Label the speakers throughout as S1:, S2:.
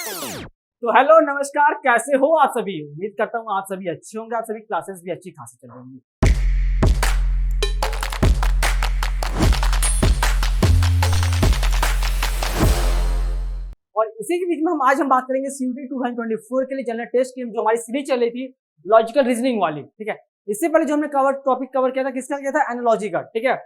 S1: तो हेलो नमस्कार, कैसे हो आप सभी। उम्मीद करता हूँ आप सभी अच्छे होंगे, आप सभी क्लासेस भी अच्छी खासी चल रही होंगी। और इसी के बीच में आज हम बात करेंगे CUET 2024 के लिए जनरल टेस्ट की जो हमारी सीरीज चल रही थी लॉजिकल रीजनिंग वाली। ठीक है, इससे पहले जो हमने टॉपिक कवर किया था, किसका किया था, एनालॉजी का। ठीक है,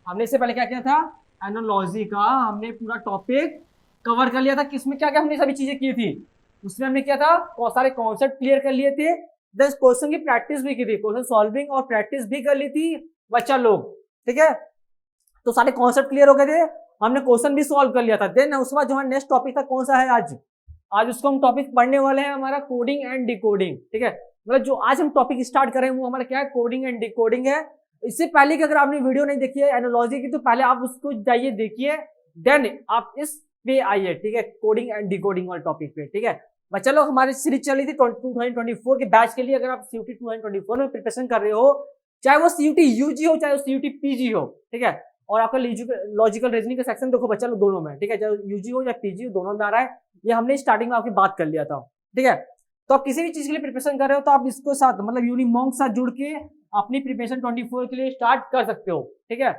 S1: हमने इससे पहले क्या किया था, एनालॉजी का हमने पूरा टॉपिक कवर कर लिया था। किसमें क्या क्या हमने सभी चीजें की थी, उसमें हमने किया था बहुत सारे कॉन्सेप्ट क्लियर कर लिए थे, दस क्वेश्चन की प्रैक्टिस भी की थी, क्वेश्चन सॉल्विंग और प्रैक्टिस भी कर ली थी बच्चा लोग। ठीक है, तो सारे कॉन्सेप्ट क्लियर हो गए थे, हमने क्वेश्चन भी सॉल्व कर लिया था। देन उसके बाद जो हमारा नेक्स्ट टॉपिक था कौन सा है, आज उसको हम टॉपिक पढ़ने वाले हैं, हमारा कोडिंग एंड डिकोडिंग। ठीक है, मतलब जो आज हम टॉपिक स्टार्ट करें वो हमारा क्या है, कोडिंग एंड डिकोडिंग है। इससे पहले कि अगर आपने वीडियो नहीं देखी है एनालॉजी की, तो पहले आप उसको जाइए देखिए, देन आप इस पे आइए। ठीक है, कोडिंग एंड डिकोडिंग वाले टॉपिक पे। ठीक है बच्चा लोग, हमारी सीरीज चली थी 2024 के बैच के लिए। अगर आप CUET 2024 में प्रिपरेशन कर रहे हो, चाहे वो CUET UG हो चाहे वो CUET PG हो, ठीक है, और आपका लॉजिकल रीजनिंग का सेक्शन देखो बच्चा लोग दोनों में, ठीक है, चाहे UG हो या PG हो, दोनों में आ रहा है। ये हमने स्टार्टिंग में आपकी बात कर लिया था। ठीक है, तो आप किसी भी चीज के लिए प्रिपरेशन कर रहे हो तो आप इसको साथ मतलब यूनिमॉन्क साथ जुड़ के अपनी प्रिपरेशन 24 के लिए स्टार्ट कर सकते हो। ठीक है,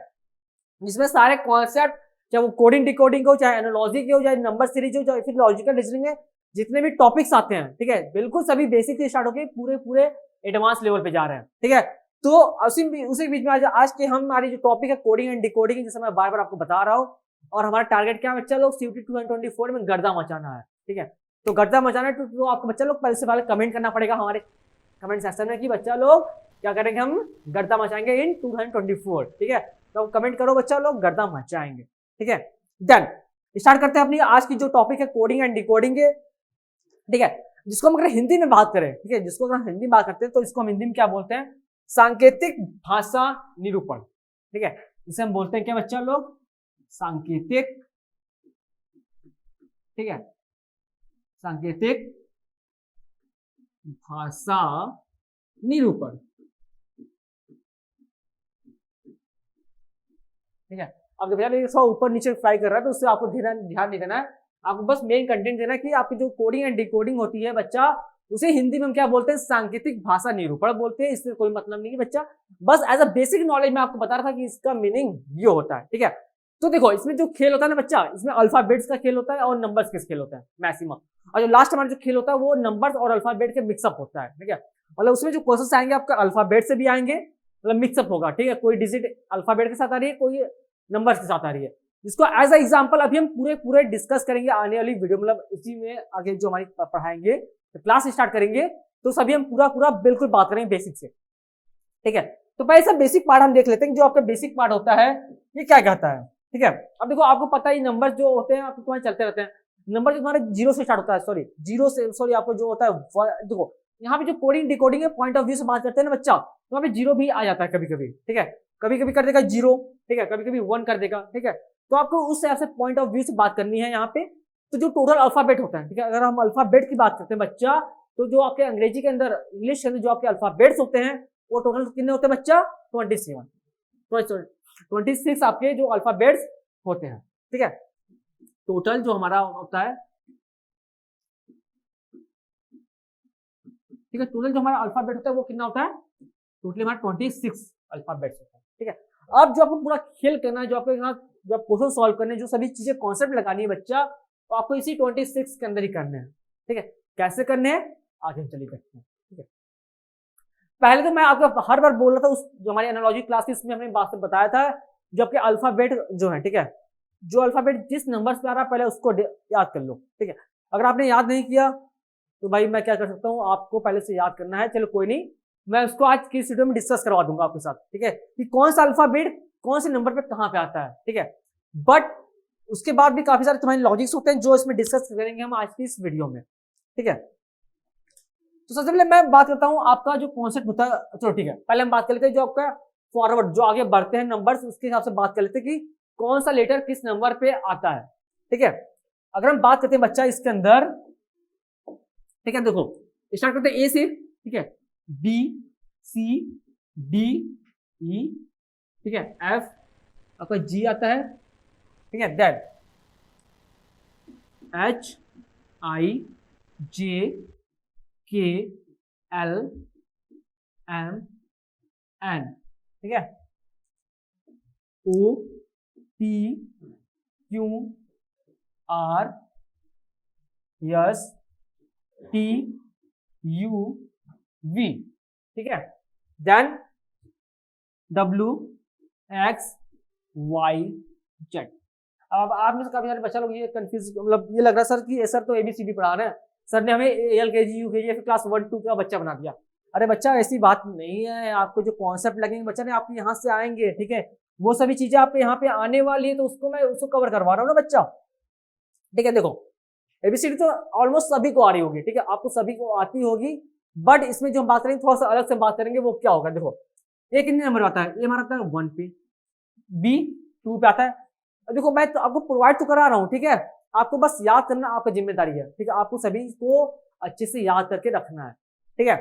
S1: जिसमें सारे कॉन्सेप्ट, चाहे वो कोडिंग डिकोडिंग हो, चाहे एनालॉजी के हो, चाहे नंबर सीरीज हो, चाहे फिर लॉजिकल रीजनिंग है, जितने भी टॉपिक्स आते हैं, ठीक है, बिल्कुल सभी बेसिक से स्टार्ट होकर पूरे पूरे एडवांस लेवल पे जा रहे हैं। ठीक है, तो उसी बीच में आज के हमारी जो टॉपिक है कोडिंग एंड डिकोडिंग, जैसे मैं बार बार आपको बता रहा हूँ, और हमारा टारगेट क्या है बच्चा लोग, CUET 2024 में गर्दा मचाना है। ठीक है, तो गर्दा मचाना है तो आपको बच्चा लोग पहले से पहले कमेंट करना पड़ेगा हमारे कमेंट सेक्शन में कि बच्चा लोग क्या करेंगे, हम गर्दा मचाएंगे इन 2024। ठीक है, तो कमेंट करो बच्चा लोग, गर्दा मचाएंगे। ठीक है, डन, स्टार्ट करते हैं अपनी आज की जो टॉपिक है कोडिंग एंड डिकोडिंग है। ठीक है, जिसको हम अगर हिंदी में बात करें, ठीक है, जिसको अगर हम हिंदी में बात करते हैं तो इसको हम हिंदी में क्या बोलते हैं, सांकेतिक भाषा निरूपण। ठीक है, इसे हम बोलते हैं क्या बच्चा लोग, सांकेतिक। ठीक है, सांकेतिक भाषा निरूपण। ठीक है, अब देखो यार ये सब ऊपर नीचे फ्लाई कर रहा है तो उससे आपको ध्यान नहीं देना है, आपको बस मेन कंटेंट देना है कि आपकी जो कोडिंग एंड डिकोडिंग होती है बच्चा, उसे हिंदी में हम क्या बोलते हैं, सांकेतिक भाषा निरूपण बोलते हैं। इससे कोई मतलब नहीं है बच्चा, बस एज अ बेसिक नॉलेज में आपको बता रहा था कि इसका मीनिंग ये होता है। ठीक है, तो देखो इसमें जो खेल होता है ना बच्चा, इसमें अल्फाबेट्स का खेल होता है और नंबर्स के खेल होता है मैक्सिमम, और जो लास्ट हमारा जो खेल होता है वो नंबर्स और अल्फाबेट के मिक्सअप होता है। ठीक है, मतलब उसमें जो क्वेश्चन आएंगे आपका अल्फाबेट से भी आएंगे, मतलब मिक्सअप होगा। ठीक है, कोई डिजिट अल्फाबेट के साथ आ रही है, कोई नंबर्स के साथ आ रही है, जिसको एज अ एग्जांपल अभी हम पूरे डिस्कस करेंगे आने वाली वीडियो, मतलब इसी में आगे जो हमारी पढ़ाएंगे तो क्लास स्टार्ट करेंगे तो सभी हम पूरा बिल्कुल बात करेंगे बेसिक से। ठीक है, तो पहले सब बेसिक पार्ट हम देख लेते हैं। जो आपका बेसिक पार्ट होता है ये क्या कहता है। ठीक है, अब देखो आपको पता ही नंबर जो होते हैं आपको तुम्हारे चलते रहते हैं, नंबर जो तुम्हारे जीरो से स्टार्ट होता है, सॉरी आपको जो होता है, देखो यहाँ पे जो कोडिंग डिकोडिंग है पॉइंट ऑफ व्यू से बात करते हैं ना बच्चा, तो वहां पे जीरो भी आ जाता है कभी कभी। ठीक है, कभी कभी कर देगा जीरो, ठीक है, कभी कभी 1 कर देगा। ठीक है, तो आपको उस तरह से पॉइंट ऑफ व्यू से बात करनी है यहाँ पे। तो जो टोटल अल्फाबेट होता है, ठीक है, अगर हम अल्फाबेट की बात करते हैं बच्चा, तो जो आपके अंग्रेजी के अंदर, इंग्लिश के अंदर जो आपके अल्फाबेट्स होते हैं वो टोटल कितने होते हैं बच्चा, 26 आपके जो अल्फाबेट्स होते हैं। ठीक है, टोटल जो हमारा होता है, ठीक है, टोटल जो हमारा अल्फाबेट होता है वो कितना होता है, टोटली हमारा 26 अल्फाबेट्स होता है। ठीक है, अब जो आपको पूरा खेल करना है, जो आपको जो आप क्वेश्चन सॉल्व करने, जो सभी चीजें कॉन्सेप्ट लगानी है बच्चा, तो आपको इसी 26 के अंदर ही करने हैं। ठीक है, कैसे करने हैं आगे हम चलिए देखते हैं। ठीक है, पहले तो मैं आपको हर बार बोल रहा था, उस जो हमारी एनालॉजी क्लास थी उसमें हमने बात बताया था, जो आपके अल्फाबेट जो है, ठीक है, जो अल्फाबेट जिस नंबर पे आ रहा है पहले उसको याद कर लो। ठीक है, अगर आपने याद नहीं किया तो भाई मैं क्या कर सकता हूँ, आपको पहले से याद करना है। चलो कोई नहीं, मैं उसको आज की वीडियो में डिस्कस करवा दूंगा आपके साथ। ठीक है, कि कौन सा अल्फाबेट कौन से नंबर पे कहां पे आता है। ठीक है, बट उसके बाद भी काफी सारे तुम्हारे लॉजिक्स होते हैं जो इसमें डिस्कस करेंगे हम आज की इस वीडियो में। ठीक है, तो सबसे पहले मैं बात करता हूं आपका जो कॉन्सेप्ट होता है। चलो ठीक है, पहले हम बात कर लेते हैं जो आपका फॉरवर्ड, जो आगे बढ़ते हैं नंबर्स, उसके हिसाब से बात कर लेते हैं कि कौन सा लेटर किस नंबर पे आता है। ठीक है, अगर हम बात करते हैं बच्चा इसके अंदर, ठीक है, देखो स्टार्ट करते हैं ए से। ठीक है, बी, सी, डी, ई, ठीक है, एफ, आपका जी आता है। ठीक है, then H, I J K L M N, ठीक है, O P Q R S T U V, ठीक है, then W X Y Z। अब आप में से काफी सारे बच्चा लोग ये कंफ्यूज, मतलब ये लग रहा है सर कि सर तो ABCD पढ़ा रहे हैं, सर ने हमें LKG UKG फिर क्लास 1-2 का बच्चा बना दिया। अरे बच्चा ऐसी बात नहीं है, आपको जो कॉन्सेप्ट लगेंगे बच्चा ने आपके यहाँ से आएंगे, ठीक है, वो सभी चीजें आपके यहाँ पे आने वाली है, तो उसको मैं उसको कवर करवा रहा हूँ ना बच्चा, ठीक है। देखो ABCD तो ऑलमोस्ट सभी को आ रही होगी, ठीक है, आपको सभी को आती होगी, बट इसमें जो हम बात करेंगे थोड़ा सा अलग से बात करेंगे, वो क्या होगा। देखो ए कितने नंबर आता है, ए हमारा आता है 1 पे, बी 2 पे आता है। देखो मैं तो आपको प्रोवाइड तो करा रहा हूँ, ठीक है, आपको बस याद करना आपकी जिम्मेदारी है, ठीक है, आपको सभी को अच्छे से याद करके रखना है, ठीक है।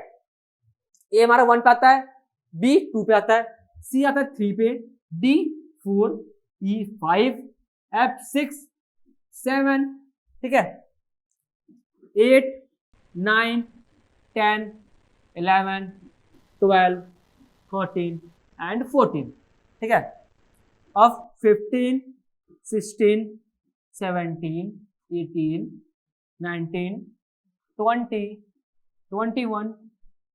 S1: ए हमारा 1 पे आता है, बी 2 पे आता है, सी आता है 3 पे, डी 4, ई 5, एफ 6, 7, ठीक है, 8, 9, 10, 11, 12, 13 एंड 14, ठीक है। अब 15, 16, 17, 18, 19, 20, 21,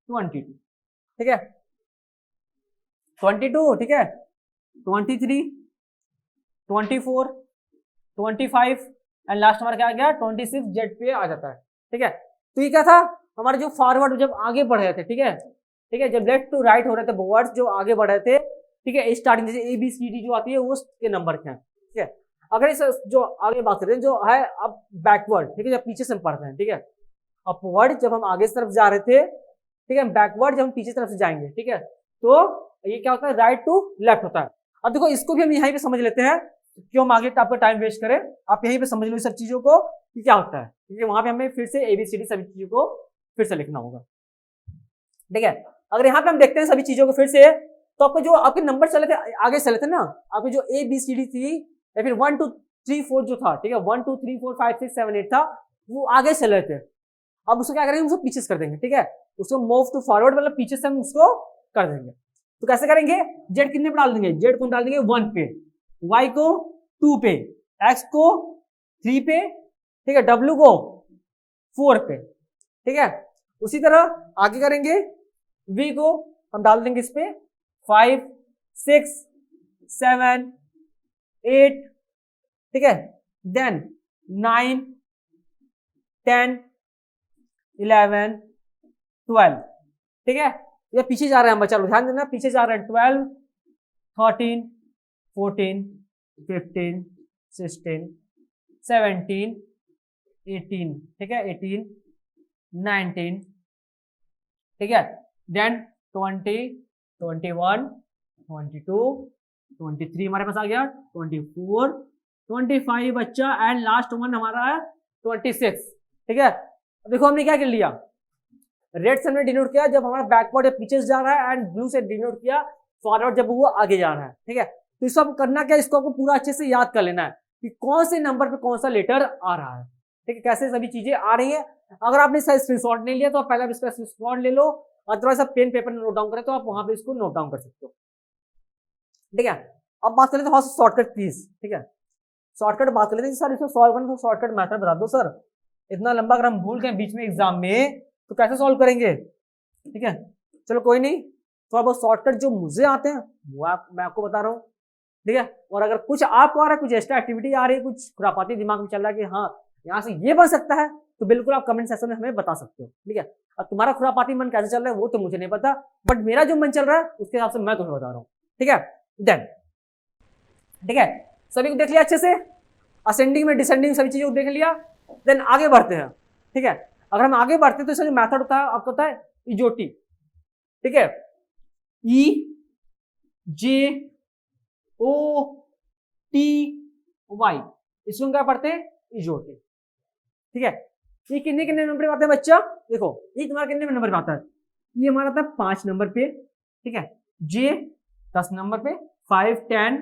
S1: 22, ठीक है, 22, ठीक है, 23, 24, 25 एंड लास्ट हमारा क्या आ गया 26 जेड पे आ जाता है, ठीक है। तो ये क्या था हमारे जो फॉरवर्ड जब आगे बढ़ रहे थे, ठीक है, ठीक है, जब लेफ्ट टू राइट हो रहे थे वर्ड्स जो आगे बढ़ रहे थे, ठीक है, स्टार्टिंग जैसे ABCD जो आती है वो उसके नंबर के हैं, ठीक है। अगर इस जो आगे बात करते हैं जो है अब बैकवर्ड, ठीक है, जब पीछे से हम पढ़ते हैं, ठीक है, अपवर्ड जब हम आगे की तरफ जा रहे थे, ठीक है, बैकवर्ड जब हम पीछे तरफ से जाएंगे, ठीक है, तो ये क्या होता है राइट टू लेफ्ट होता है। अब देखो इसको भी हम यहीं पे समझ लेते हैं, क्यों हम आगे आपका टाइम वेस्ट करें, आप यहीं पे समझ लो सब चीजों को कि क्या होता है, ठीक है। वहां पे हमें फिर से ABCD सभी चीजों को फिर से लिखना होगा, ठीक है। अगर यहाँ पे हम देखते हैं सभी चीजों को फिर से, तो आपको जो आपके नंबर चले थे आगे चले थे ना, आपके जो ABCD थी या फिर 1 2 3 4 जो था, ठीक है, 1 2 3 4 5 6 7 8 था, वो आगे चले थे। अब उसको क्या करेंगे, उसको पीछे कर देंगे, ठीक है, उसको मूव टू फॉरवर्ड मतलब पीछे से हम उसको कर देंगे। तो कैसे करेंगे, जेड कितने पे डाल देंगे, जेड को डाल देंगे 1 पे, वाई को 2 पे, एक्स को 3 पे, ठीक है, डब्ल्यू को 4 पे, ठीक है। उसी तरह आगे करेंगे, वी को हम डाल देंगे इस पे 5 6 7 8, ठीक है, देन 9 10 11 12, ठीक है। ये पीछे जा रहे हैं हम बच्चा लोग, ध्यान देना पीछे जा रहे हैं, 12 13 14 15 16 17 18, ठीक है, 18 19, ठीक है, देन 20 21 22 23 हमारे पास आ गया, 24 25 बच्चा एंड लास्ट वन हमारा है 26, ठीक है। देखो हमने क्या कर लिया, रेड से हमने डिनोट किया जब हमारा बैकवर्ड पीछे जा रहा है, एंड ब्लू से डिनोट किया फॉरवर्ड जब वो आगे जा रहा है, ठीक है। तो इस सब करना क्या, इसको आपको पूरा अच्छे से याद कर लेना है कि कौन से नंबर पे कौन सा लेटर आ रहा है, ठीक है, कैसे सभी चीजें आ रही है। अगर आपने स्क्रीनशॉट नहीं लिया तो आप पहले इसका स्क्रीनशॉट ले लो, अदरवाइज आप पेन पेपर में नोट डाउन करें तो आप वहां पे इसको नोट डाउन कर सकते हो, ठीक है। अब बात कर लेते हैं शॉर्टकट प्लीज, ठीक है, शॉर्टकट बात कर लेते हैं सर, इसको सॉल्व करने का शॉर्टकट मेथड बता दो सर, इतना लंबा अगर हम भूल गए बीच में एग्जाम में तो कैसे सॉल्व करेंगे, ठीक है। चलो कोई नहीं, थोड़ा बहुत शॉर्टकट जो मुझे आते हैं वो मैं आपको बता रहा हूँ, ठीक है। और अगर कुछ आपको आ रहा है, कुछ एक्स्ट्रा एक्टिविटी आ रही है, कुछ खुरापाती दिमाग में चल रहा है कि हाँ यहाँ से ये बन सकता है, तो बिल्कुल आप कमेंट सेक्शन में हमें बता सकते हो, ठीक है। अब तुम्हारा खुरापाती मन कैसे चल रहा है वो तो मुझे नहीं पता, बट मेरा जो मन चल रहा है उसके हिसाब से मैं तुम्हें बता रहा हूँ, ठीक है। देन ठीक है, सभी को देख लिया अच्छे से, असेंडिंग में डिसेंडिंग सभी चीजों को देख लिया, देन आगे बढ़ते हैं, ठीक है। अगर हम आगे बढ़ते हैं तो इसका जो मेथड होता है आपको पता है इजोटी, ठीक है, ई जे ओ टी वाई, इसको क्या पढ़ते हैं इजोटी, ठीक है। ये कितने कितने नंबर पे आता है बच्चा, देखो ये तुम्हारा कितने नंबर पे आता है, ये हमारा आता है 5 नंबर पे, ठीक है, जे 10 नंबर पे, 5 10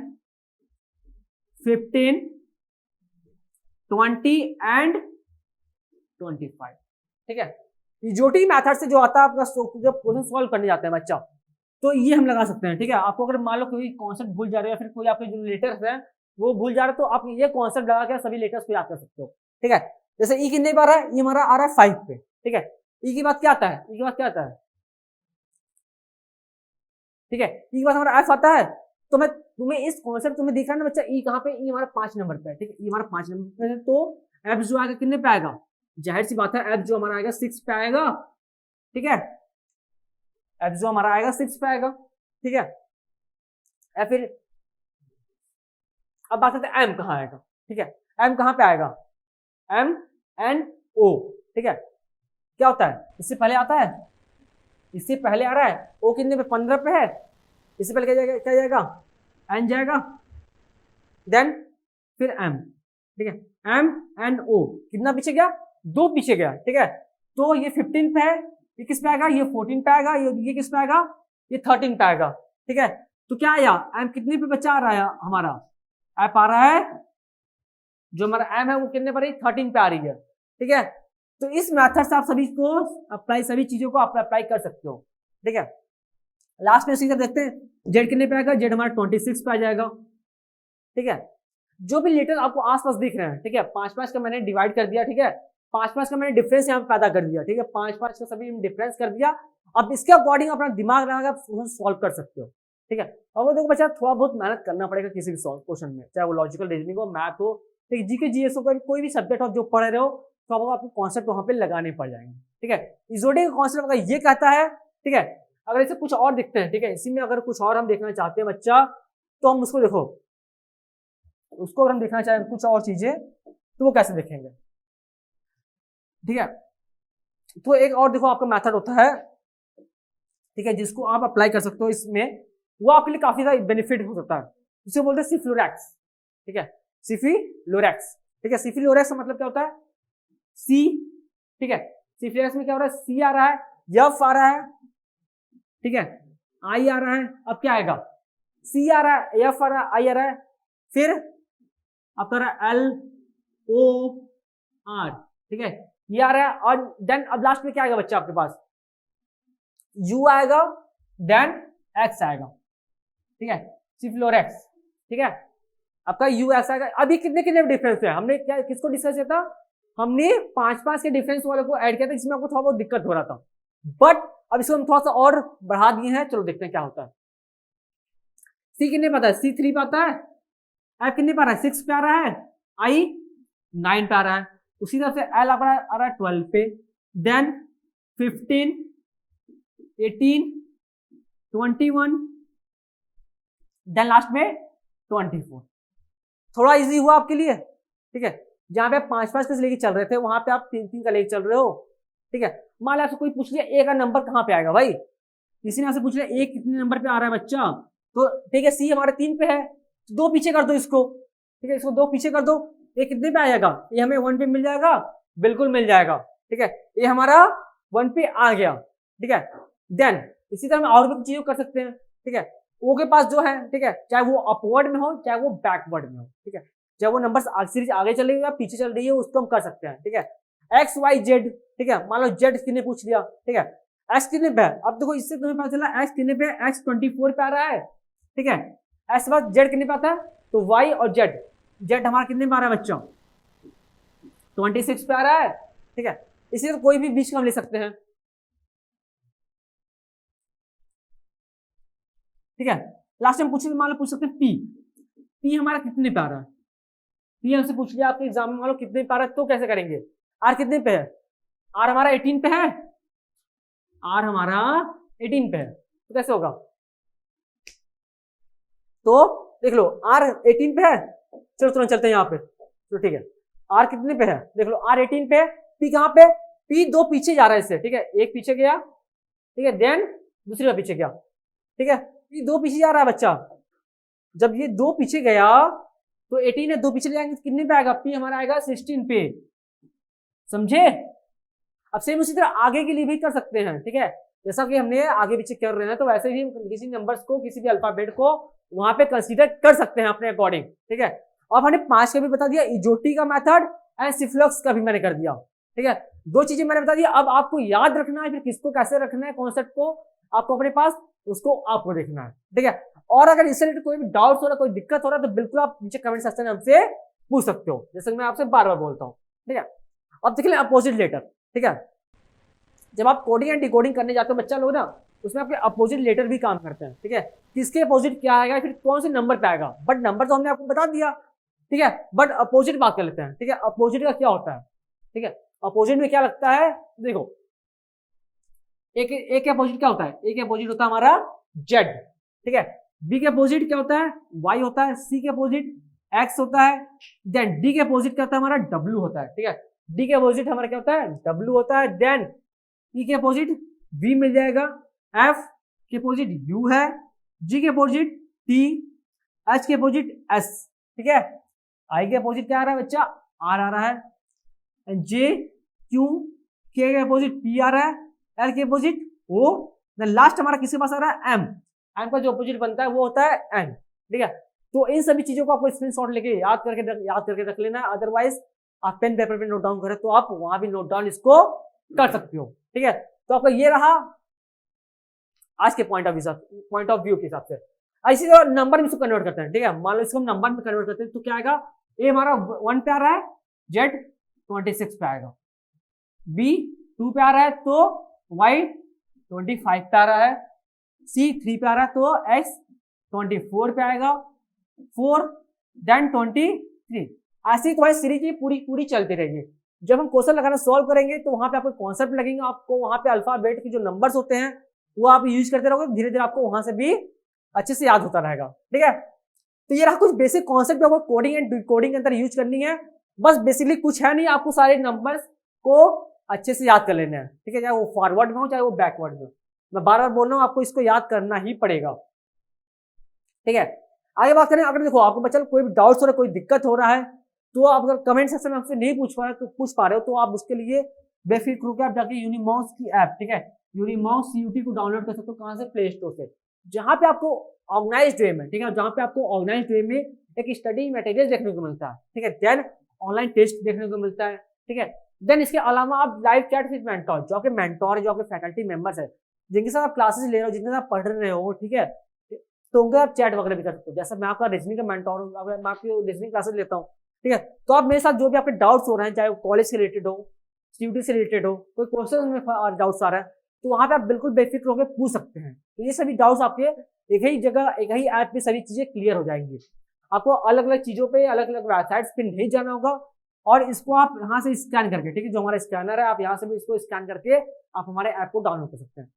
S1: 15 20 एंड 25। ठीक है, इजोटी मेथड से जो आता है आपका जब क्वेश्चन सॉल्व करने जाते हैं बच्चा, तो ये हम लगा सकते हैं। ठीक है, आपको अगर मान लो कोई कॉन्सेप्ट भूल जा रहे हो या फिर कोई आपके जो लेटर्स हैं वो भूल जा रहे हो, तो आप ये कॉन्सेप्ट लगा के सभी लेटर्स को याद कर सकते हो। ठीक है, जैसे ई कितने बार है, ये हमारा आ रहा है 5 पे। ठीक है, ई की बात क्या आता है, ई की बात क्या आता है, ठीक है, ई के बाद हमारा एफ आता है। तो मैं तुम्हें इस कॉन्सेप्ट तुम्हें दिख रहा है ना बच्चा, ई कहाँ पे, ई हमारा 5 नंबर पे है। ठीक है, ई हमारा 5 नंबर पे है, तो एफ जो आएगा कितने पे आएगा, जाहिर सी बात है एफ जो हमारा आएगा 6 पे आएगा। ठीक है, एफ जो हमारा आएगा 6 पे आएगा। ठीक है, या फिर अब बात करते हैं एम कहाँ आएगा। ठीक है, एम कहाँ पे आएगा, एम एन ओ। ठीक है, क्या होता है, इससे पहले आता है, इससे पहले आ रहा है, ओ कितने पे, 15 पे है, इससे पहले क्या जाएगा, क्या जाएगा, एन जाएगा, देन फिर एम। ठीक है, एम एन ओ कितना पीछे गया, 2 पीछे गया। ठीक है, तो ये 15 पे है, ये किस पे आएगा, ये 14 पे आएगा, ये किस पे आएगा, ये 13 पे आएगा। ठीक है, तो क्या आया, एम कितने पे बच्चा आ रहा है हमारा, एप आ रहा है, जो हमारा एम है वो कितने पर, 13 पे आ रही है। ठीक है, तो इस मेथड से आप सभी को अप्लाई, सभी चीजों को आप अप्लाई कर सकते हो। ठीक है, लास्ट में सीधा देखते हैं, जेड कितने पे आएगा, जेड हमारा 26 पे आ जाएगा। ठीक है, जो भी लेटर आपको आसपास दिख रहे हैं, ठीक है, 5-5 का मैंने डिवाइड कर दिया। ठीक है, 5-5 का मैंने डिफरेंस यहाँ पे पैदा कर दिया। ठीक है, 5-5 का सभी डिफरेंस कर दिया। अब इसके अकॉर्डिंग अपना दिमाग लगा के सॉल्व कर सकते हो। ठीक है, अब देखो बच्चा थोड़ा बहुत मेहनत करना पड़ेगा किसी भी क्वेश्चन में, चाहे वो लॉजिकल रीजनिंग हो, मैथ हो, ठीक, जीके जीएस हो, कोई भी सब्जेक्ट हो जो पढ़ रहे हो, तो आपको कॉन्सेप्ट वहां पे लगाने पड़ जाएंगे। ठीक है, इजोडी का कॉन्सेप्ट अगर ये कहता है, ठीक है, अगर इसे कुछ और दिखते हैं, ठीक है, इसी में अगर कुछ और हम देखना चाहते हैं बच्चा, तो हम उसको देखो, उसको अगर हम देखना चाहें कुछ और चीजें, तो वो कैसे देखेंगे। ठीक है, तो एक और देखो आपका मेथड होता है, ठीक है, जिसको आप अप्लाई कर सकते हो इसमें, वो आपके लिए काफी ज्यादा बेनिफिट हो सकता है, जिसे बोलते हैं सिफ्लोरेक्स। ठीक है, सिफिलोरेक्स। ठीक है, सिफिलोरेक्स का मतलब क्या होता है, सी। ठीक है, सिफ्लोरेक्स में क्या हो रहा है, सी आ रहा है, एफ आ रहा है, ठीक है, आई आ रहा है, अब क्या आएगा, सी आ रहा है, एफ आ रहा है, आई आ रहा है, फिर आपका रहा है एल ओ आर। ठीक है, ये आ रहा है, और देन अब लास्ट में क्या आएगा बच्चा आपके पास, यू आएगा, देन एक्स आएगा। ठीक है, सिफ्लोरेक्स। ठीक है, आपका यू एक्स आएगा। अभी कितने कितने डिफरेंस है, हमने क्या किसको डिस्कस किया था, हमने 5-5 के डिफरेंस वाले को ऐड किया था, इसमें आपको थोड़ा बहुत दिक्कत हो रहा था, बट अब इसको हम थोड़ा सा और बढ़ा दिए हैं। चलो देखते हैं क्या होता है। सी कितने पाता है, सी 3 पाता है, एफ कितने पा रहा है, 6 पे आ रहा है, आई 9 पे आ रहा है, उसी तरह से एल आ रहा है 12 पे, देन 15, 18, 21, देन लास्ट में 24। थोड़ा इजी हुआ आपके लिए। ठीक है, जहां पे आप 5-5 का लेके चल रहे थे, वहां पे आप 3-3 का लेके चल रहे हो। ठीक है, मान लो आपसे कोई पूछ लिया ए का नंबर कहां पे आएगा, भाई किसी ने आपसे पूछ लिया ए कितने नंबर पे आ रहा है बच्चा, तो ठीक है, सी हमारे 3 पे है, 2 पीछे कर दो इसको। ठीक है, इसको 2 पीछे कर दो, ये कितने पे आ जाएगा, ये हमें 1 पे मिल जाएगा, बिल्कुल मिल जाएगा। ठीक है, ये हमारा 1 पे आ गया। ठीक है, देन इसी तरह हम और भी चीजें कर सकते हैं। ठीक है, ओ के पास जो है, ठीक है, चाहे वो अपवर्ड में हो चाहे वो बैकवर्ड में हो, ठीक है, चाहे वो नंबर सीरीज आगे चल रही है या पीछे चल रही है, उसको हम कर सकते हैं। ठीक है, एक्स वाई जेड। ठीक है, मान लो जेड कितने पूछ लिया, ठीक है, एक्स कितने पे है, अब देखो इससे तुम्हें पता चला एक्स कितने पे, एक्स 24 पे आ रहा है। ठीक है, एक्स के बाद जेड कितने पे आता है, तो वाई और जेड, जेड हमारा कितने पे आ रहा है बच्चों, 26 पे आ रहा है। ठीक है, इसी तरह कोई भी बीच का हम ले सकते हैं। ठीक है, लास्ट टाइम पूछ मान लो पूछ सकते हैं पी, पी हमारा कितने पे आ रहा है, पी हमसे पूछ लिया आपके एग्जाम में, मान लो कितने पे आ रहा है, तो कैसे करेंगे, आर कितने पे है, आर हमारा 18 पे है, आर हमारा 18 पे है, तो कैसे होगा, तो देख लो आर 18 पे है, चलो तुरंत चलते हैं यहाँ पे, तो ठीक है, आर कितने पे है, देख लो आर 18 पे है, पी कहाँ पे, पी 2 पीछे जा रहा है इससे। ठीक है, एक पीछे गया, ठीक है, देन दूसरी का पीछे गया। ठीक है, ये 2 पीछे जा रहा है बच्चा, जब ये 2 पीछे गया तो 18 है, 2 पीछे ले जाएंगे तो कितने पे आएगा, पी हमारा आएगा 16 पे, समझे। अब सेम उसी तरह आगे के लिए भी कर सकते हैं। ठीक है, जैसा कि हमने आगे पीछे कर रहे हैं, तो वैसे ही किसी नंबर्स को, किसी भी अल्फाबेट को वहां पे कंसीडर कर सकते हैं अपने अकॉर्डिंग। ठीक है, अब हमने 5 का भी बता दिया, इजोटी का मेथड एंड सिफ्लोरेक्स का भी मैंने कर दिया। ठीक है, दो चीजें मैंने बता दी। अब आपको याद रखना है फिर किसको कैसे रखना है, कॉन्सेप्ट को आपको अपने पास उसको आपको देखना है। ठीक है, और अगर इससे रिलेटेड कोई भी डाउट हो रहा है, कोई दिक्कत हो रहा है, तो बिल्कुल आप नीचे कमेंट सेक्शन में हमसे पूछ सकते हो, जैसे मैं आपसे बार बार बोलता हूँ। ठीक है, अब देख लें अपोजिट लेटर। ठीक है, जब आप कोडिंग एंड डिकोडिंग करने जाते हो बच्चा लोग ना, उसमें आपके अपोजिट लेटर भी काम करते हैं। ठीक है, किसके अपोजिट क्या आएगा, फिर कौन से नंबर पे आएगा, बट नंबर तो हमने आपको बता दिया। ठीक है, बट अपोजिट बात कर लेते हैं। ठीक है, अपोजिट का क्या होता है। ठीक है, अपोजिट में क्या लगता है, देखो ए के अपोजिट क्या होता है, ए के अपोजिट होता है हमारा जेड। ठीक है, बी के अपोजिट क्या होता है, वाई होता है, सी के अपोजिट एक्स होता है, देन डी के अपोजिट क्या होता है हमारा डब्ल्यू होता है। ठीक है, डी के अपोजिट हमारा क्या होता है, डब्ल्यू होता है। देन ई के अपोजिट वी मिल जाएगा, एफ के अपोजिट यू है, जी के अपोजिट टी, एच के अपोजिट एस। ठीक है, आई के अपोजिट क्या आ रहा है बच्चा, आर आ रहा है, जे क्यू, के अपोजिट पी आ रहा है, एल के अपोजिट ओ, लास्ट हमारा किसके पास आ रहा है, एम। एम का जो अपोजिट बनता है वो होता है एन। ठीक है, तो इन सभी चीजों को आपको स्क्रीनशॉट लेके याद करके रख लेना है, अदरवाइज आप पेन पेपर पे नोट डाउन करें तो आप वहां भी नोट डाउन इसको कर सकते हो। ठीक है, तो आपका ये रहा आज के पॉइंट ऑफ व्यू के हिसाब से। ऐसे नंबर में इसको कन्वर्ट करते हैं। ठीक है, मान लो इसको हम नंबर में कन्वर्ट करते हैं तो क्या आएगा, ए हमारा 1 पे आ रहा है, जेड 26 पे आएगा, बी 2 पे आ रहा है तो वाई 25 पे आ रहा है, सी 3 पे आ रहा है तो एक्स 24 पे आएगा, 4 देन 23। ऐसी तुम्हारी सीरीज पूरी चलती रहेगी। जब हम क्वेश्चन लगाना सॉल्व करेंगे तो वहां पे आपको कॉन्सेप्ट लगेंगे, आपको वहां पे अल्फाबेट के जो नंबर्स होते हैं वो आप यूज करते रहोगे, धीरे धीरे आपको वहां से भी अच्छे से याद होता रहेगा। ठीक है, तो ये रहा कुछ बेसिक कॉन्सेप्ट आपको कोडिंग एंड डिकोडिंग के अंदर यूज करनी है। बस बेसिकली कुछ है नहीं, आपको सारे नंबर्स को अच्छे से याद कर लेने हैं। ठीक है, चाहे वो फॉरवर्ड में हो चाहे वो बैकवर्ड में, मैं बार बार बोल रहा हूँ आपको इसको याद करना ही पड़ेगा। ठीक है, आगे बात करें। अगर देखो आपको बच्चा कोई भी डाउट्स हो रहा है, कोई दिक्कत हो रहा है, तो आप अगर कमेंट सेक्शन में आपसे नहीं पूछ पा रहे हो तो आप उसके लिए बेफिक्र होकर आप जाके यूनिमॉक्स की ऐप, ठीक है, यूनिमॉक्स CUT को डाउनलोड कर सकते हो। कहां से, प्ले स्टोर से, जहां पे आपको ऑर्गेनाइज्ड वे में, ठीक है, जहां पे आपको ऑर्गेनाइज्ड वे में एक स्टडी मटेरियल देखने को मिलता है। ठीक है, देन ऑनलाइन टेस्ट देखने को मिलता है। ठीक है, देन इसके अलावा आप लाइव चैट विद मेंटोर, जो आपके मेंटोर है, जो आपके फैकल्टी मेंबर्स है, जिनके साथ आप क्लासेस ले रहे हो, जिनके साथ आप पढ़ रहे हो, ठीक है, तो उनके आप चैट वगैरह भी कर सकते हो। जैसे मैं आपका रीजनिंग का मेंटोर हूँ, अगर मैं आपकी रीजनिंग क्लासेस लेता हूँ, ठीक है, तो आप मेरे साथ जो भी आपके डाउट्स हो रहे हैं, चाहे वो कॉलेज से रिलेटेड हो, CUT से रिलेटेड हो, कोई क्वेश्चन में डाउट्स आ रहा है, तो वहां पे आप बिल्कुल बेफिक्र होकर पूछ सकते हैं। तो ये सभी डाउट्स आपके एक ही जगह, एक ही ऐप पे सभी चीजें क्लियर हो जाएंगी। आपको अलग अलग चीजों पे, अलग अलग वेबसाइट्स पे नहीं जाना होगा, और इसको आप यहाँ से स्कैन करके, ठीक है, जो हमारा स्कैनर है, आप यहाँ से भी इसको स्कैन करके आप हमारे ऐप को डाउनलोड कर सकते हैं।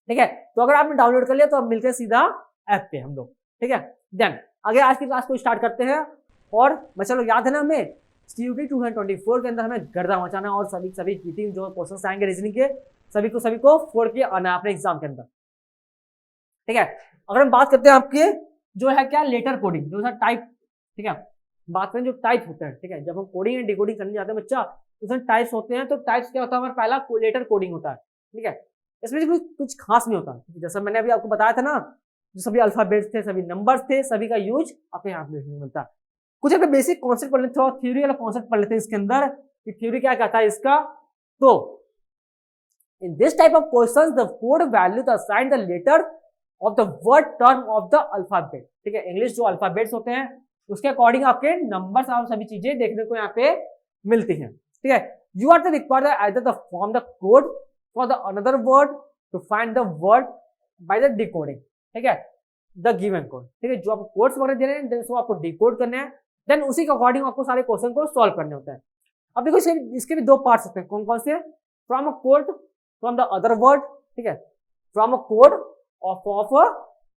S1: ठीक है, तो अगर आपने डाउनलोड कर लिया तो अब मिलते हैं सीधा ऐप पे हम लोग। ठीक है, देन आगे आज की क्लास को स्टार्ट करते हैं। और बच्चा लोग याद है ना, हमें CUT 2024 के अंदर हमें गर्दा मचाना, और सभी चीटिंग जो क्वेश्चन आएंगे रीजनिंग के, सभी को फोड़ के आना है अपने एग्जाम के अंदर। ठीक है, अगर हम बात करते हैं आपके जो है क्या, लेटर कोडिंग, जो है टाइप। ठीक है, बात करें जो टाइप होते हैं। ठीक है, जब हम कोडिंग एंड डिकोडिंग करने जाते हैं बच्चा, तो उसमें टाइप्स होते हैं। तो टाइप्स क्या होता है, हमारा पहला लेटर कोडिंग होता है। ठीक है, इसमें कुछ खास नहीं होता, जैसा मैंने अभी आपको बताया था ना, जो सभी अल्फाबेट्स थे, सभी नंबर्स थे, सभी का यूज आपके यहाँ देखने को मिलता है। कुछ अपने बेसिक कॉन्सेप्ट पढ़ लेते हैं, थोड़ा थ्योरी वाला कॉन्सेप्ट पढ़ लेते हैं इसके अंदर, कि थ्योरी क्या कहता है इसका। तो in this type of questions the code value the assign the letter of the word term of the alphabet. ठीक है, इंग्लिश जो अल्फाबेट्स होते हैं उसके अकॉर्डिंग आपके नंबर्स और सभी चीजें देखने को यहाँ पे मिलती हैं। ठीक है, you are the required either the form the code for the another word to find the word by the decoding. ठीक है, द गिवन कोड। ठीक है, जो आप कोड्स वगैरह दे रहे हैं उसको आपको डिकोड करना है, देन उसी के अकॉर्डिंग आपको सारे क्वेश्चन को सॉल्व करने होते हैं। अब देखो इसके भी दो पार्ट्स होते हैं, कौन कौन से, from a code from the other word. ठीक है, from a code of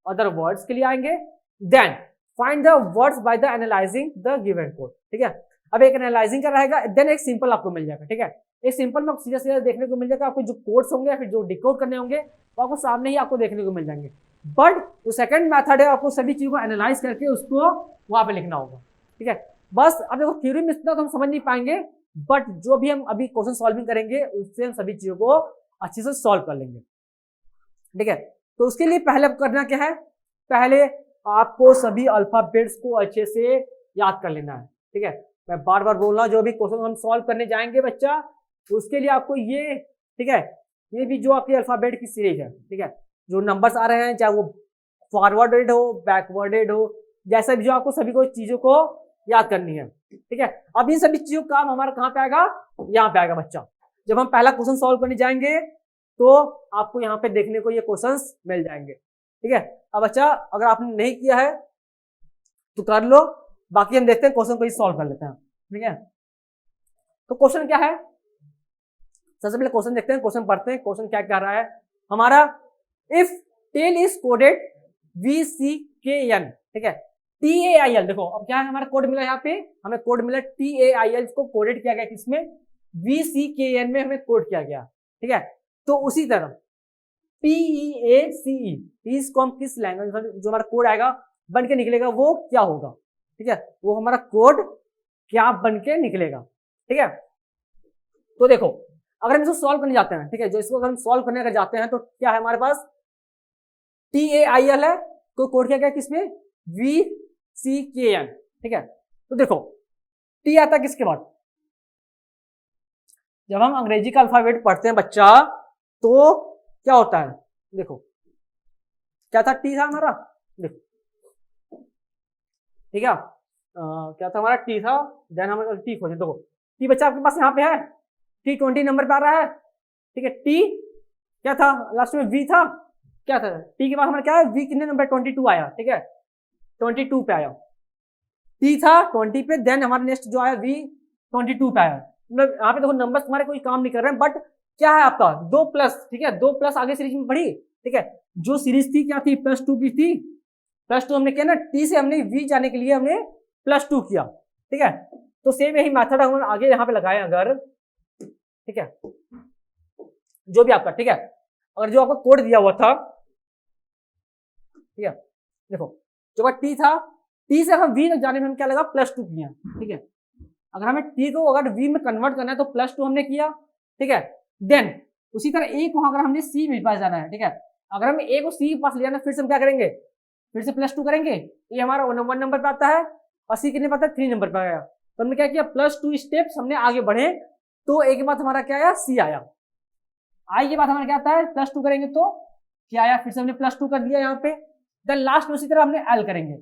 S1: other words के लिए आएंगे, then find the words by the analysing the given code. ठीक है, अब एक एनालाइजिंग का रहेगा, देन एक सिंपल आपको मिल जाएगा। ठीक है, एक सिंपल में सीधा सीधा देखने को मिल जाएगा, आपको जो कोड्स होंगे या फिर जो डिकोड करने होंगे वो आपको सामने ही आपको देखने को मिल जाएंगे। बट जो सेकंड मेथड है, आपको सभी चीजों को एनालाइज करके उसको वहां पे लिखना होगा। ठीक है, बस अब देखो थ्योरी में इतना तो हम समझ नहीं पाएंगे, बट जो भी हम अभी क्वेश्चन सॉल्विंग करेंगे उससे हम सभी चीजों को अच्छे से सॉल्व कर लेंगे। ठीक है, तो उसके लिए पहले करना क्या है, पहले आपको सभी अल्फाबेट्स को अच्छे से याद कर लेना है। ठीक है, मैं बार बार बोल रहा हूँ, जो भी क्वेश्चन हम सॉल्व करने जाएंगे बच्चा, उसके लिए आपको ये, ठीक है, ये भी जो आपकी अल्फाबेट की सीरीज है, ठीक है, जो नंबर्स आ रहे हैं चाहे वो फॉरवर्डेड हो बैकवर्डेड हो, जैसा भी जो आपको सभी को चीजों को याद करनी है, ठीक है। अब इन सभी चीजों का काम हमारा कहाँ पे आएगा, यहाँ पे आएगा बच्चा। जब हम पहला क्वेश्चन सॉल्व करने जाएंगे तो आपको यहाँ पे देखने को ये क्वेश्चंस मिल जाएंगे, ठीक है। अब बच्चा अगर आपने नहीं किया है तो कर लो, बाकी हम देखते हैं क्वेश्चन को ही सॉल्व कर लेते हैं, ठीक है। तो क्वेश्चन क्या है, सबसे पहले क्वेश्चन देखते हैं, क्वेश्चन पढ़ते हैं, क्वेश्चन क्या कह रहा है हमारा। If tail is coded VCKN, ठीक है, TAIL, देखो अब क्या है हमारा कोड मिला, यहाँ पे हमें कोड मिला TAIL को कोडेड किया गया किसमें, VCKN में हमें कोड किया गया, ठीक है। तो उसी तरह PEACE, इसको हम किस लैंग्वेज जो हमारा कोड आएगा बन के निकलेगा वो क्या होगा, ठीक है, वो हमारा कोड क्या बन के निकलेगा, ठीक है। तो देखो अगर हम इसको सॉल्व करने जाते हैं, ठीक है, जो इसको अगर हम सॉल्व करने अगर जाते हैं तो क्या है हमारे पास TAIL है, तो कोड क्या गया किसमें, VCKN, ठीक है। तो देखो T आता है किसके बाद, जब हम अंग्रेजी का अल्फाबेट पढ़ते हैं बच्चा तो क्या होता है, देखो क्या था, T था हमारा, देखो ठीक है, क्या था हमारा T था, देन हम T खोजे, देखो T बच्चा आपके पास यहाँ पे है, T20 नंबर पे आ रहा है, ठीक है। T क्या था लास्ट में, V था, क्या था T के बाद हमारा क्या है, V कितने नंबर 22 आया, ठीक है, 22 पे आया, T था 20 पे, देन हमारा नेक्स्ट जो आया V 22 पे आया। मतलब यहाँ पे देखो नंबर्स तुम्हारे कोई काम नहीं कर रहे हैं, बट क्या है आपका 2 प्लस, ठीक है, 2 प्लस आगे सीरीज में पढ़ी, ठीक है, जो सीरीज थी क्या थी, +2 की थी, +2 हमने किया ना, T से हमने V जाने के लिए हमने +2 किया, ठीक है। तो सेम यही मेथड हम आगे यहाँ पे लगाए अगर, ठीक है, जो भी आपका, ठीक है, अगर जो आपका कोड दिया हुआ था, ठीक है, देखो जो T था, T से हम V तक जाने में हम क्या लगा, +2 किया, ठीक है। अगर हमें T को अगर V में कन्वर्ट करना है तो +2 हमने किया, ठीक है। देन उसी तरह A को अगर हमने C में पास जाना है, ठीक है, अगर हमें A को C के पास ले जाना है फिर से हम क्या करेंगे, फिर से +2 करेंगे, ये हमारा 1 नंबर पे आता है और C कितने पे आता है, 3 नंबर पे आया, तो हमने क्या किया, +2 स्टेप्स हमने आगे बढ़े, तो A के बाद हमारा क्या आया, C आया, I के बाद हमारा क्या आता है, +2 करेंगे तो क्या आया, फिर से हमने +2 कर दिया यहाँ पे, देन लास्ट में उसी तरह हमने L करेंगे,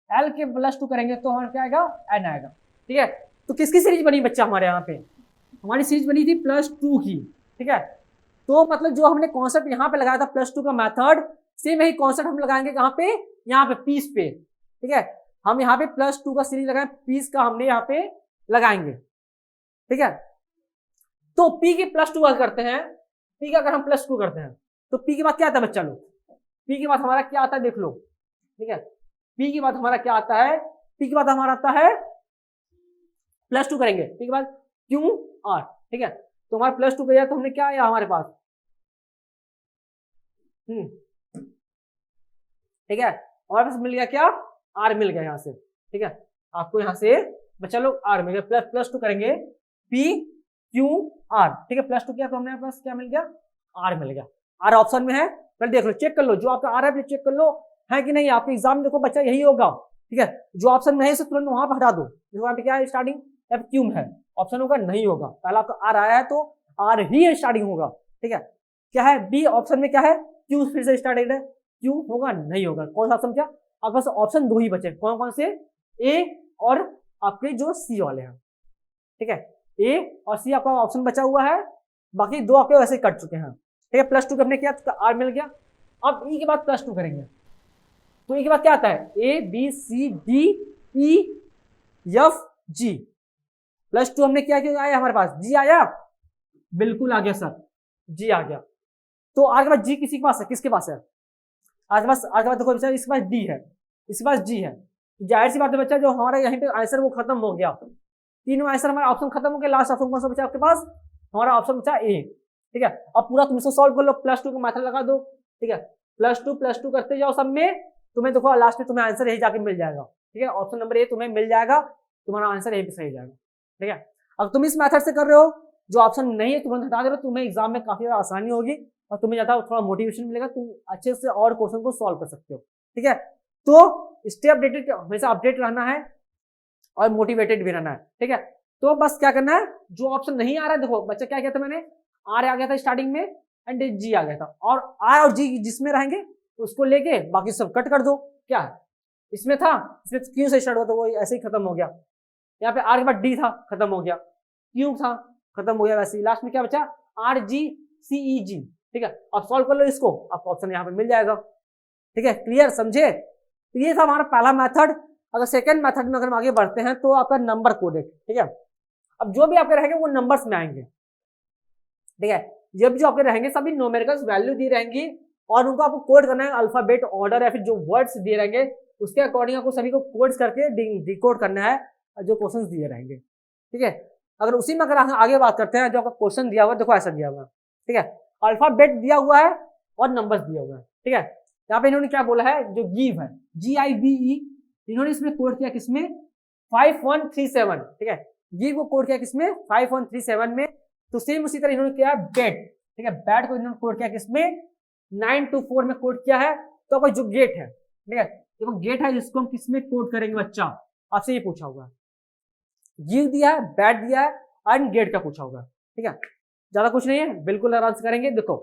S1: L के +2 करेंगे तो हमारा क्या आएगा, N आएगा, ठीक है। तो किसकी सीरीज बनी बच्चा हमारे यहाँ पे, हमारी सीरीज बनी थी +2 की, ठीक है। तो मतलब जो हमने कॉन्सेप्ट यहाँ पे लगाया था +2 का मेथड, सेम यही कॉन्सेप्ट हम लगाएंगे कहाँ पे, यहाँ पे पीस पे, ठीक है, हम यहाँ पे +2 का सीरीज लगाए, पीस का हमने यहाँ पे लगाएंगे, ठीक है। तो P के +2 करते हैं, P का अगर हम +2 करते हैं तो P के बाद क्या आता है बच्चा लोग, P के बाद हमारा क्या आता है देख लो, ठीक है, P के बाद हमारा क्या आता है, P के बाद हमारा आता है +2 करेंगे, P के बाद QR, ठीक है। तो हमारा +2 किया तो हमने क्या आया हमारे पास, ठीक है, हमारे पास मिल गया क्या, R मिल गया यहाँ से, ठीक है, आपको यहाँ से बच्चा लोग R मिल गया, +2 करेंगे PQR, ठीक है, +2 किया तो हमने पास क्या मिल गया, R मिल गया, R ऑप्शन में है, पहले देख लो, चेक कर लो, जो आपका R है चेक कर लो है कि नहीं, आपके एग्जाम में देखो बच्चा यही होगा, ठीक है, जो ऑप्शन में है इसे तुरंत वहां पर हटा दो, देखो पे क्या है, स्टार्टिंग FQ में है, ऑप्शन होगा नहीं होगा, पहला आपका R आया है तो R ही स्टार्टिंग होगा, ठीक है। क्या है B ऑप्शन में क्या है, Q फिर से स्टार्टेड है, Q होगा नहीं होगा, कौन सा ऑप्शन, क्या आपके पास ऑप्शन 2 ही बचे, कौन कौन से, A और आपके जो C वाले हैं, ठीक है, A और C आपका ऑप्शन बचा हुआ है, बाकी 2 आपके वैसे कट चुके हैं, ठीक है। +2 हमने किया तो R मिल गया, अब E के बाद +2 करेंगे तो E के बाद क्या आता है, A B C D E F G, +2 हमने क्या किया, आया हमारे पास G आया, बिल्कुल आ गया सर, G आ गया। तो R के बाद G किसी के पास है, किसके पास है, R के बाद देखो बच्चा इसके पास D है, इसके पास G है, जाहिर सी बात है बच्चा जो हमारा यहीं पे आंसर वो खत्म हो गया, तीनों आंसर हमारा ऑप्शन खत्म हो गया, लास्ट ऑप्शन कौन सा बचा आपके पास, हमारा ऑप्शन बचा A, ठीक है। अब पूरा तुम इसको सॉल्व कर लो, +2 का मेथड लगा दो, ठीक है, +2 करते जाओ सब में, तुम्हें देखो लास्ट में तुम्हें आंसर यही जाके मिल जाएगा, ठीक है, ऑप्शन नंबर A तुम्हें मिल जाएगा, तुम्हारा आंसर यही पे सही जाएगा, ठीक है। अब तुम इस मेथड से कर रहे हो, जो ऑप्शन नहीं है तुरंत हटा दे रहे हो, तुम्हें एग्जाम में काफी ज्यादा आसानी होगी और तुम्हें ज्यादा थोड़ा मोटिवेशन मिलेगा, तुम अच्छे से और क्वेश्चन को सॉल्व कर सकते हो, ठीक है। तो स्टे अपडेटेड, हमेशा अपडेट रहना है और मोटिवेटेड भी रहना है, ठीक है। तो बस क्या करना है, जो ऑप्शन नहीं आ रहा है, देखो बच्चा क्या किया था मैंने, आर आ गया था स्टार्टिंग में एंड जी आ गया था, और आर और जी जिसमें रहेंगे उसको लेके बाकी सब कट कर दो। क्या है इसमें था, इसमें क्यू से स्टार्ट हुआ तो वो ऐसे ही खत्म हो गया, यहाँ पे आर के बाद डी था खत्म हो गया, क्यू था खत्म हो गया, वैसे ही लास्ट में क्या बचा, आर जी सी ई जी। ठीक है, अब सॉल्व कर लो इसको, आपको ऑप्शन यहाँ पे मिल जाएगा। ठीक है, क्लियर, समझे? तो ये था हमारा पहला मेथड। अगर सेकंड मेथड में अगर हम आगे बढ़ते हैं तो आपका नंबर कोडेड। ठीक है, अब जो भी आपके रहेंगे वो नंबर्स में आएंगे। ठीक है, जब जो आपके रहेंगे सभी न्यूमेरिकल्स वैल्यू दी रहेंगी और उनको आपको कोड करना है अल्फाबेट ऑर्डर या फिर जो वर्ड्स दिए रहेंगे उसके अकॉर्डिंग आपको सभी को कोड्स करके डिकोड करना है जो क्वेश्चन दिए रहेंगे। ठीक है, अगर उसी में अगर आगे बात करते हैं, जो आपका क्वेश्चन दिया हुआ है देखो ऐसा दिया हुआ है। ठीक है, अल्फाबेट दिया हुआ है और नंबर्स दिए हुए हैं। ठीक है, यहाँ पे इन्होंने क्या बोला है, जो गिव है GIVE, इन्होंने इसमें कोड किया किसमें, 5137। ठीक है, गिव को कोड किया किसमें, 5137 में। तो सेम उसी तरह इन्होंने किया बेट। ठीक है, बैट को इन्होंने कोड किया किसमें, 924 में कोड किया है। तो आपका जो गेट है, ठीक है, देखो गेट है जिसको हम किसमें कोड करेंगे बच्चा, आपसे ये पूछा होगा, गिव दिया है, बैट दिया है, एंड गेट का पूछा होगा। ठीक है, ज्यादा कुछ नहीं है, बिल्कुल आराम से करेंगे। देखो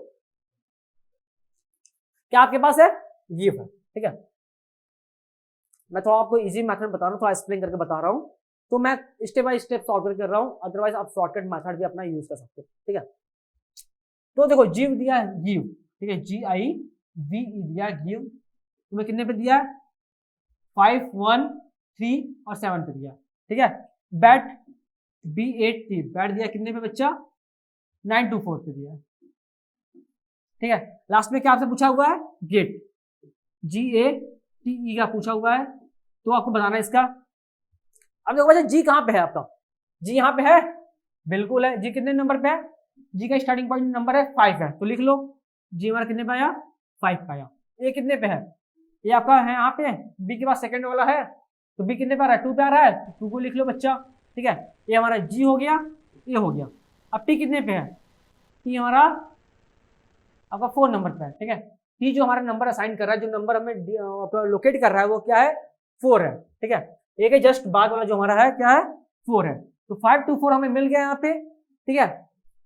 S1: क्या आपके पास है, गिव है। ठीक है, मैं थोड़ा आपको इजी मेथड बता रहा हूँ, थोड़ा एक्सप्लेन करके बता रहा हूँ, तो मैं स्टेप बाय स्टेप सॉल्व कर रहा हूँ, अदरवाइज आप शॉर्टकट मेथड भी अपना यूज कर सकते हो। ठीक है, तो देखो गिव दिया है, गिव, ठीक है, GIVE दिया गिव, तुम्हें कितने पे दिया, 5 1 3 और 7 पे दिया। ठीक है, बैट B8 थी, बैट दिया कितने पे बच्चा, 924 पे दिया। ठीक है, लास्ट में क्या आपसे पूछा हुआ है, गेट, GATE का पूछा हुआ है, तो आपको बताना है इसका। अब देखो बच्चा जी कहाँ पे है आपका, जी यहाँ पे है, बिल्कुल है। जी कितने नंबर पे है, जी का स्टार्टिंग पॉइंट नंबर है 5 है, तो लिख लो जी हमारा कितने पे आया, 5 पे आया। ये कितने पे है, ये आपका है यहाँ पे, बी के पास सेकंड वाला है, तो बी कितने पे आ रहा है, 2 पे आ रहा है, 2 को लिख लो बच्चा। ठीक है, ये हमारा जी हो गया, ये हो गया। अब टी कितने पे है, टी हमारा आपका 4 नंबर पे है। ठीक है, टी जो हमारा नंबर असाइन कर रहा है, जो नंबर हमें लोकेट कर रहा है वो क्या है, 4 है। ठीक है, एक है जस्ट बाद वाला जो हमारा है क्या है, 4 है, तो 5 2 4 हमें मिल गया यहाँ पे। ठीक है,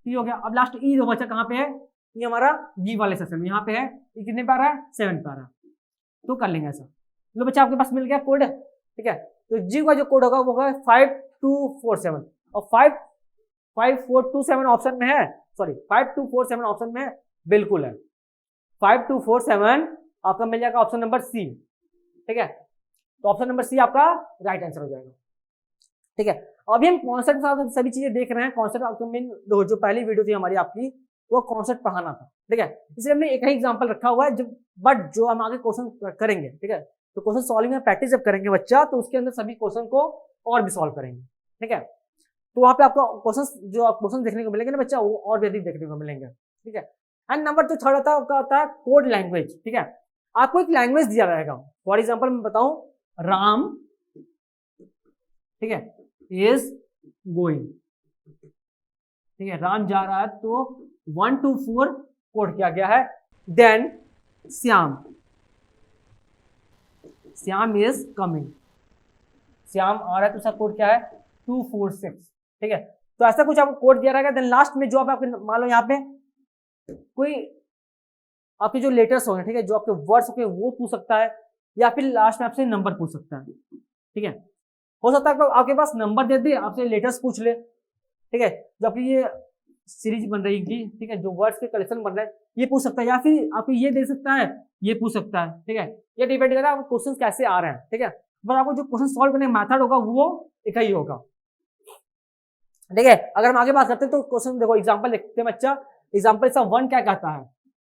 S1: टी हो गया। अब लास्ट ई जो बचा कहाँ पे है, ये हमारा गी वाले सेक्शन में यहाँ पे है, ये कितने पे आ रहा है, 7 पे आ रहा है, तो कर लेंगे ऐसा। लो बच्चा आपके पास मिल गया कोड। ठीक है, तो जी का जो कोड होगा वो होगा 5247 और 5427 ऑप्शन में है, सॉरी 5247 ऑप्शन में है, बिल्कुल है 5247 आपका मिल जाएगा ऑप्शन नंबर सी। ठीक है, तो ऑप्शन नंबर सी आपका राइट आंसर हो जाएगा। ठीक है, अभी हम कॉन्सेप्ट के साथ सभी चीजें देख रहे हैं। कॉन्सेप्ट आपको मेन जो पहली वीडियो थी हमारी आपकी, वो कॉन्सेप्ट पढ़ाना था। ठीक है, इसलिए हमने एक ही एग्जांपल रखा हुआ है, बट जो हम आगे क्वेश्चन करेंगे, ठीक है, तो क्वेश्चन सॉल्विंग में प्रैक्टिस जब करेंगे बच्चा, तो उसके अंदर सभी क्वेश्चन को और भी सॉल्व करेंगे। ठीक है, तो वहां पे आपको क्वेश्चन जो क्वेश्चन देखने को मिलेंगे ना बच्चा, वो और भी अधिक देखने को मिलेंगे। ठीक है, एंड नंबर जो थर्ड होता है आपका होता है कोड लैंग्वेज। ठीक है, आपको एक लैंग्वेज दिया रहेगा, फॉर एग्जाम्पल मैं बताऊं, राम, ठीक है, इज गोइंग। ठीक है, राम जा रहा है, तो 1 2 4 कोड किया गया है। Then Shyam, Shyam is coming, Shyam आ रहा है, तो उसका कोड क्या है, 2 4 6। ठीक है, तो ऐसा कुछ आपको कोड दिया रहेगा। देन लास्ट में जो आप आपके मान लो यहाँ पे कोई आपके जो लेटर्स होंगे, ठीक है, जो आपके वर्ड्स होंगे वो पूछ सकता है, या फिर लास्ट में आपसे नंबर पूछ सकता है। ठीक है, हो सकता है आपके पास नंबर दे दे, आपसे लेटर्स पूछ ले। ठीक है, जो आपकी ये सीरीज बन रही है, ठीक है, जो वर्ड्स के कलेक्शन बन रहे हैं ये पूछ सकता है, या फिर आपको ये दे सकता है, ये पूछ सकता है। ठीक है, ये डिपेंड कर रहा है आपको क्वेश्चन कैसे आ रहे हैं। ठीक है, बस आपको जो क्वेश्चन सॉल्व करने का मेथड होगा वो एक ही होगा। ठीक है, अगर हम आगे बात करते हैं तो क्वेश्चन देखो, एग्जांपल देखते हैं बच्चा, एग्जांपल सा 1 क्या कहता है।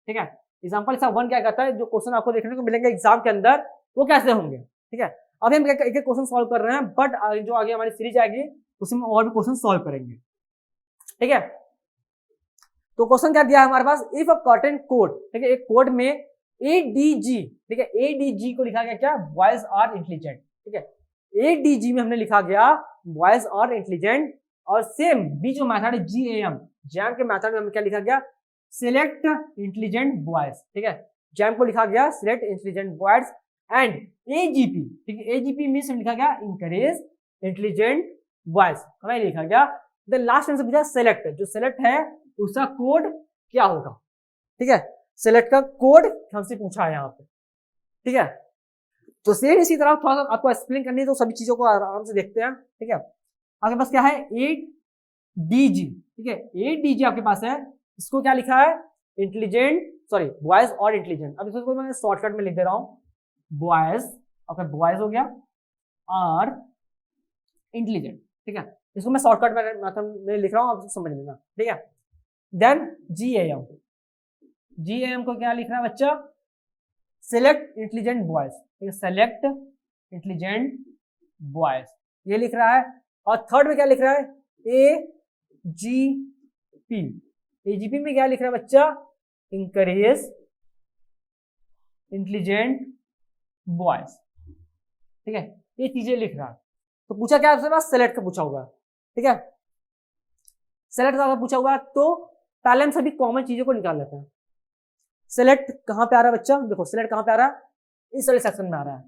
S1: ठीक है, एग्जांपल सा 1 क्या कहता है, जो क्वेश्चन आपको देखने को मिलेंगे एग्जाम के अंदर वो कैसे होंगे। ठीक है, अभी हम एक एक क्वेश्चन सॉल्व कर रहे हैं, बट जो आगे हमारी सीरीज आएगी उसमें और भी क्वेश्चन सॉल्व करेंगे। ठीक है, तो क्वेश्चन क्या दिया है हमारे पास, इफ अ कर्टेन कोड, ठीक है, एक कोड में ADG, ठीक है, ADG को लिखा गया क्या, बॉयज आर इंटेलिजेंट। ठीक है, ADG में हमने लिखा गया बॉयज आर इंटेलिजेंट, और सेम बी जो मेथड है GAM, जैम के मेथड में हमने क्या लिखा गया, सिलेक्ट इंटेलिजेंट बॉयज। ठीक है, जैम को लिखा गया select intelligent boys. And AGP, ठीक है, AGP में लिखा गया इंकरेज इंटेलिजेंट बॉयज, हमें लिखा गया। द लास्ट टाइम से पूछा सेलेक्ट, जो सेलेक्ट है उसका कोड क्या होगा, ठीक है, सेलेक्ट का कोड हमसे पूछा है यहाँ पे, ठीक है। तो सेम इसी तरह थोड़ा सा आपको एक्सप्लेन करनी है, तो सभी चीजों को आराम से देखते हैं, ठीक है। आपके पास क्या है 8DG, ठीक है, 8DG आपके पास है, इसको क्या लिखा है इंटेलिजेंट, सॉरी बॉयज और इंटेलिजेंट। अब इसको मैं शॉर्टकट में लिख दे रहा हूं, बॉयज, ओके बॉयज हो गया और इंटेलिजेंट, ठीक है। इसको मैं शॉर्टकट में लिख रहा हूं, आप समझ लेना, ठीक है। देन GAM, GAM को क्या लिख रहा है बच्चा, सिलेक्ट इंटेलिजेंट बॉयज, ठीक है, सेलेक्ट इंटेलिजेंट बॉयज ये लिख रहा है। और थर्ड में क्या लिख रहा है AGP, AGP में क्या लिख रहा है बच्चा, इंकरेज इंटेलिजेंट बॉयज, ठीक है, ये चीजें लिख रहा है। तो पूछा क्या आपसे पास, सेलेक्ट का पूछा हुआ है, ठीक है, सेलेक्ट का पूछा हुआ है। तो पहले हम सभी कॉमन चीजों को निकाल लेते हैं। सेलेक्ट कहां पे आ रहा है बच्चा, देखो सेलेक्ट कहां पे आ रहा है, इस वाले सेक्शन में आ रहा है।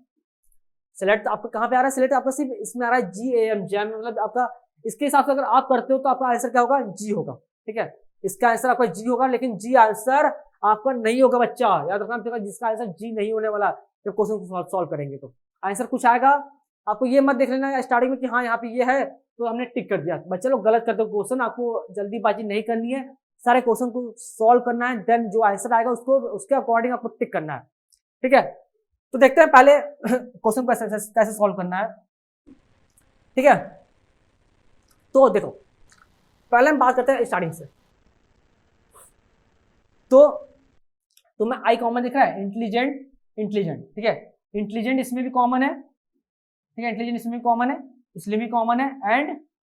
S1: सेलेक्ट आपको कहां पे आ रहा है, सेलेक्ट आपका सिर्फ इसमें आ रहा है GAM, जैम मतलब आपका इसके हिसाब से अगर आप करते हो तो आपका आंसर क्या होगा, G होगा, ठीक है, इसका आंसर आपका G होगा। लेकिन G आंसर आपका नहीं होगा बच्चा, याद रखना, जिसका आंसर G नहीं होने वाला जब क्वेश्चन को सॉल्व करेंगे तो आंसर कुछ आएगा। आपको ये मत देख लेना स्टार्टिंग में कि हाँ यहाँ पे ये है तो हमने टिक कर दिया, बच्चे लोग गलत करते हो क्वेश्चन, आपको जल्दीबाजी नहीं करनी है, सारे क्वेश्चन को सॉल्व करना है, देन जो आंसर आएगा उसको उसके अकॉर्डिंग आपको टिक करना है, ठीक है। तो देखते हैं पहले क्वेश्चन को कैसे सॉल्व करना है, ठीक है। तो देखो पहले हम बात करते हैं स्टार्टिंग से। तो तुम्हें आई कॉमन दिख रहा है, इंटेलिजेंट, इंटेलिजेंट, ठीक है, इंटेलिजेंट इसमें भी कॉमन है, ठीक है, इंटेलिजेंट इसमें भी कॉमन है, इसलिए भी कॉमन है, एंड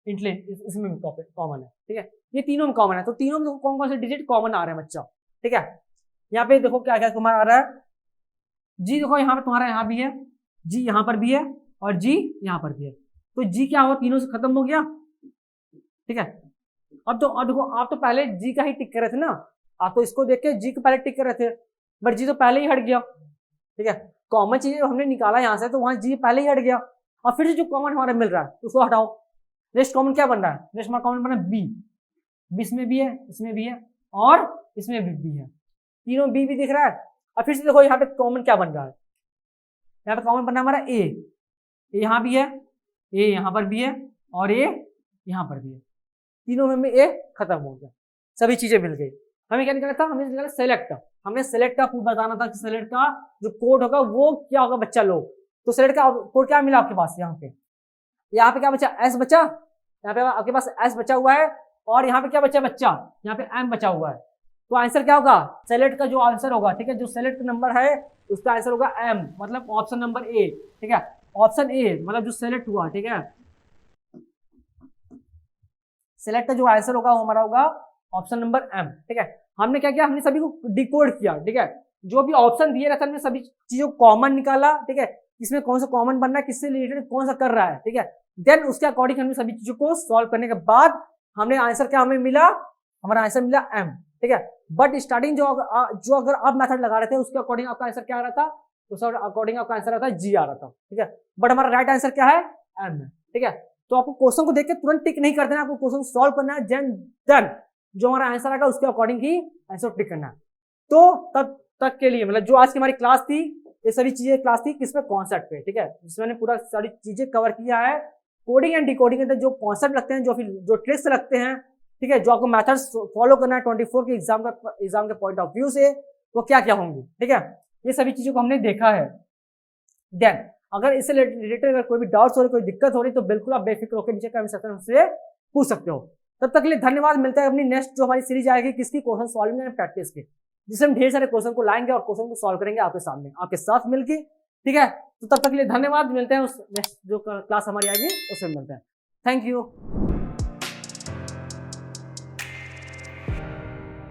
S1: इंटेलिजेंट इसमें भी कॉमन है, ठीक है, ये तीनों में कॉमन है। तो तीनों में कौन कौन से डिजिट कॉमन आ रहे हैं बच्चा, ठीक है। यहाँ पे देखो क्या क्या तुम्हारा आ रहा है, जी देखो यहाँ पे तुम्हारा यहाँ भी है, जी यहाँ पर भी है और जी यहाँ पर भी है। तो जी क्या हुआ, तीनों से खत्म हो गया, ठीक है। अब देखो आप तो पहले जी का ही टिक कर रहे थे ना, आप तो इसको देख के जी के पहले टिक कर रहे थे, बट जी तो पहले ही हट गया, ठीक है। कॉमन चीजें हमने निकाला यहाँ से तो वहां जी पहले ही हट गया, और फिर से जो कॉमन हमारा मिल रहा है उसको हटाओ। नेक्स्ट कॉमन क्या बन रहा है, नेक्स्ट हमारा कॉमन बन रहा है बी, बी इसमें भी है, इसमें भी है और इसमें भी है, तीनों बी भी दिख रहा है। और फिर से देखो यहाँ पे कॉमन क्या बन रहा है, यहाँ पे कॉमन बन रहा है हमारा ए, यहाँ भी है, ए यहाँ पर भी है और ए यहाँ पर भी है, तीनों में ए खत्म हो गया, सभी चीजें मिल गई। हमें क्या निकाला था, हमें निकाला सेलेक्ट का, हमें सेलेक्ट का बताना था कि सेलेक्ट का जो कोड होगा वो क्या होगा बच्चा लोग। तो सेलेक्ट का कोड क्या मिला आपके पास, यहाँ पे क्या बचा, एस बचा, यहाँ पे आपके पास एस बचा हुआ है, और यहाँ पे क्या बचा बच्चा, यहाँ पे एम बचा हुआ है। तो आंसर क्या होगा, सेलेक्ट का जो आंसर होगा, ठीक है, जो सेलेक्ट नंबर है उसका आंसर होगा एम, मतलब ऑप्शन नंबर ए, ठीक है, ऑप्शन ए मतलब जो सेलेक्ट हुआ, ठीक है, सेलेक्ट का जो आंसर होगा वो हमारा होगा ऑप्शन नंबर एम, ठीक है। हमने क्या किया, हमने सभी को डिकोड किया, ठीक है, जो भी ऑप्शन दिए रहता है हमने सभी चीजों को कॉमन निकाला, ठीक है, इसमें कौन सा कॉमन बनना है, किससे रिलेटेड कौन सा कर रहा है, ठीक है। देन उसके अकॉर्डिंग हमने सभी चीजों को सॉल्व करने के बाद हमने आंसर क्या हमें मिला, हमारा आंसर मिला एम, ठीक है। बट स्टार्टिंग जो अगर आप मेथड लगा रहे थे उसके अकॉर्डिंग आपका आंसर क्या आ रहा था, उस अकॉर्डिंग आपका आंसर आता है जी आ रहा था, ठीक है, बट हमारा राइट आंसर क्या है, एम है, ठीक है। तो आपको क्वेश्चन को देख के तुरंत टिक नहीं कर देना, आपको क्वेश्चन सॉल्व करना है, देन जो हमारा आंसर आएगा उसके अकॉर्डिंग ही आंसर टिक करना है। तो तब तक के लिए मतलब जो आज की हमारी क्लास थी, ये सभी चीजें क्लास थी किसमें, कॉन्सेप्ट पे, ठीक है, जिसमें मैंने पूरा सारी चीजें कवर किया है। कोडिंग एंड डिकोडिंग के अंदर जो कॉन्सेप्ट लगते हैं, जो ट्रिक्स लगते हैं, ठीक है, जो आपको मेथड्स फॉलो करना है 24 के एग्जाम के पॉइंट ऑफ व्यू से, वो क्या क्या होंगी, ठीक है, ये सभी चीजों को हमने देखा है। देन अगर इससे रिलेटेड अगर कोई भी डाउट्स हो रही, कोई दिक्कत हो रही, तो बिल्कुल आप बेफिक्र होकर नीचे कमेंट सेक्शन से पूछ सकते हो। तब तक के लिए धन्यवाद, मिलता है अपनी नेक्स्ट जो हमारी सीरीज आएगी किसकी, क्वेश्चन सॉल्विंग एंड प्रैक्टिस की, जिसमें हम ढेर सारे क्वेश्चन को लाएंगे और क्वेश्चन को सॉल्व करेंगे आपके सामने, आपके साथ मिलकर, ठीक है। तो तब तक के लिए धन्यवाद, मिलते हैं उस नेक्स्ट जो क्लास हमारी आएगी उसमें मिलते हैं, थैंक यू।